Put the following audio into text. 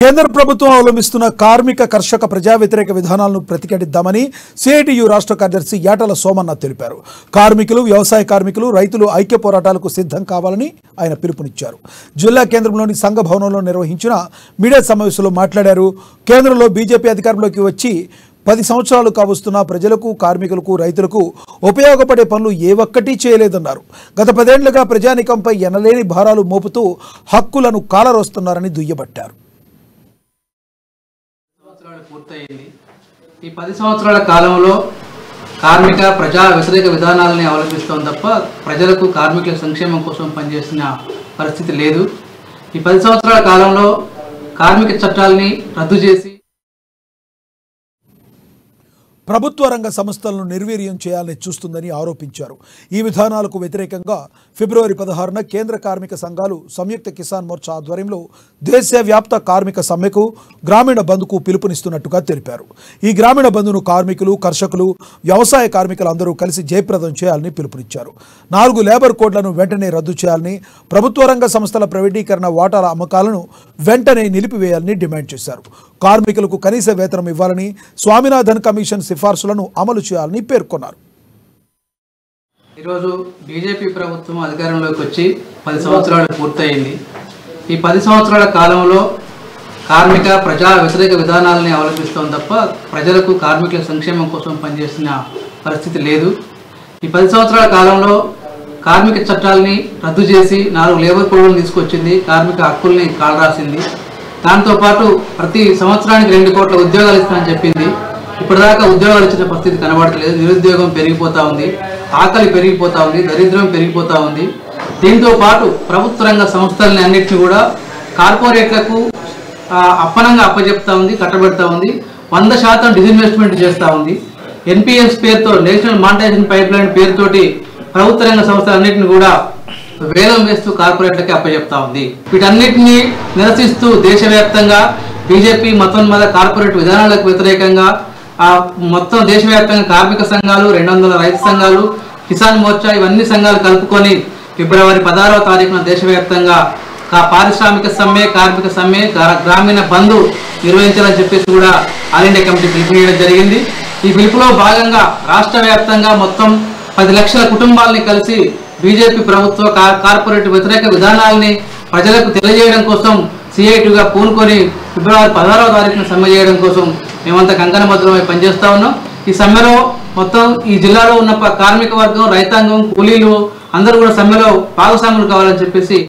కేంద్ర ప్రభుత్వం అవలంబిస్తున్న కార్మిక కర్షక ప్రజా వ్యతిరేక విధానాలను ప్రతిఘటిద్దామని సిఐటియు రాష్ట్ర కార్యదర్శి యాటల సోమన్న తెలిపారు. కార్మికులు, వ్యవసాయ కార్మికులు, రైతులు ఐక్య పోరాటాలకు సిద్ధం కావాలని ఆయన పిలుపునిచ్చారు. జిల్లా కేంద్రంలోని సంఘ భవనంలో నిర్వహించిన మీడియా సమావేశంలో మాట్లాడారు. కేంద్రంలో బీజేపీ అధికారంలోకి వచ్చి 10 సంవత్సరాలు కావస్తున్న ప్రజలకు, కార్మికులకు, రైతులకు ఉపయోగపడే పనులు ఏ ఒక్కటి చేయలేదన్నారు. గత 10 ఏళ్లుగా ప్రజానికంపై ఎనలేని భారాలు మోపుతూ హక్కులను కాలరోస్తున్నారని దుయ్యబట్టారు. పూర్తయింది. ఈ 10 సంవత్సరాల కాలంలో కార్మిక ప్రజా వ్యతిరేక విధానాలని అవలంబిస్తాం తప్ప ప్రజలకు, కార్మికుల సంక్షేమం కోసం పనిచేసిన పరిస్థితి లేదు. ఈ 10 సంవత్సరాల కాలంలో కార్మిక చట్టాలని రద్దు చేసి ప్రభుత్వ రంగ సంస్థలను నిర్వీర్యం చేయాలని చూస్తుందని ఆరోపించారు. ఈ విధానాలకు వ్యతిరేకంగా ఫిబ్రవరి 16న కేంద్ర కార్మిక సంఘాలు సంయుక్త కిసాన్ మోర్చా ఆధ్వర్యంలో దేశవ్యాప్త కార్మిక సమ్మెకు, గ్రామీణ బంద్కు పిలుపునిస్తున్నట్టుగా తెలిపారు. ఈ గ్రామీణ బంద్ను కార్మికులు, కర్షకులు, వ్యవసాయ కార్మికులు అందరూ కలిసి జయప్రదం చేయాలని పిలుపునిచ్చారు. 4 లేబర్ కోడ్లను వెంటనే రద్దు చేయాలని, ప్రభుత్వ రంగ సంస్థల ప్రైవేటీకరణ, వాటాల అమ్మకాలను వెంటనే నిలిపివేయాలని డిమాండ్ చేశారు. కార్మికులకు కనీస వేతనం ఇవ్వాలని, స్వామినాథన్ కమిషన్ సిఫార్సులను అమలు చేయాలని పేర్కొన్నారు. ఈరోజు బీజేపీ ప్రభుత్వం అధికారంలోకి వచ్చి 10 సంవత్సరాలు పూర్తయింది. ఈ 10 సంవత్సరాల కాలంలో కార్మిక ప్రజా వ్యతిరేక విధానాలని అవలంబిస్తాం తప్ప ప్రజలకు, కార్మికుల సంక్షేమం కోసం పనిచేసిన పరిస్థితి లేదు. ఈ 10 సంవత్సరాల కాలంలో కార్మిక చట్టాలని రద్దు చేసి 4 లేబర్ కోడ్లను తీసుకొచ్చింది. కార్మిక హక్కుల్ని కాలరాసింది. దాంతోపాటు ప్రతి సంవత్సరానికి 2 కోట్ల ఉద్యోగాలు ఇస్తానని చెప్పింది. ఇప్పటిదాకా ఉద్యోగాలు ఇచ్చిన పరిస్థితి కనబడట్లేదు. నిరుద్యోగం పెరిగిపోతూ ఉంది, ఆకలి పెరిగిపోతూ ఉంది, దరిద్రం పెరిగిపోతూ ఉంది. దీంతో పాటు ప్రభుత్వ రంగ సంస్థలని అన్నింటినీ కూడా కార్పొరేట్లకు అప్పనంగా అప్పచెప్తా ఉంది, కట్టబెడతా ఉంది. 100% డిజిన్వెస్ట్మెంట్ చేస్తూ ఉంది. ఎన్పిఎస్ పేరుతో, నేషనల్ మానిటైజేషన్ పైప్ లైన్ పేరుతోటి ప్రభుత్వ రంగ సంస్థలన్నింటినీ కూడా వేలం వేస్తూ కార్పొరేట్లకి అప్పచెప్తా ఉంది. వీటన్నిటినీ నిరసిస్తూ దేశవ్యాప్తంగా బీజేపీ మతోన్మాద కార్పొరేట్ విధానాలకు వ్యతిరేకంగా మొత్తం దేశవ్యాప్తంగా కార్మిక సంఘాలు, 200 రైతు సంఘాలు, కిసాన్ మోర్చా, ఇవన్నీ సంఘాలు కలుపుకొని ఫిబ్రవరి 16వ తారీఖున దేశవ్యాప్తంగా పారిశ్రామిక సమ్మె, కార్మిక సమ్మె, గ్రామీణ బంద్ నిర్వహించాలని చెప్పేసి కూడా ఆల్ ఇండియా కమిటీ పిలుపునియడం జరిగింది. ఈ పిలుపులో భాగంగా రాష్ట్ర వ్యాప్తంగా మొత్తం 10 లక్షల కుటుంబాలని కలిసి బీజేపీ ప్రభుత్వ కార్పొరేట్ వ్యతిరేక విధానాలని ప్రజలకు తెలియజేయడం కోసం సిఐటిగా పూనుకొని ఫిబ్రవరి 16వ తారీఖున సమ్మె చేయడం కోసం మేమంతా కంకణబద్ధమై పనిచేస్తా ఉన్నాం. ఈ సమ్మెలో మొత్తం ఈ జిల్లాలో ఉన్న కార్మిక వర్గం, రైతాంగం, కూలీలు అందరూ కూడా సమ్మెలో భాగస్వాములు కావాలని చెప్పేసి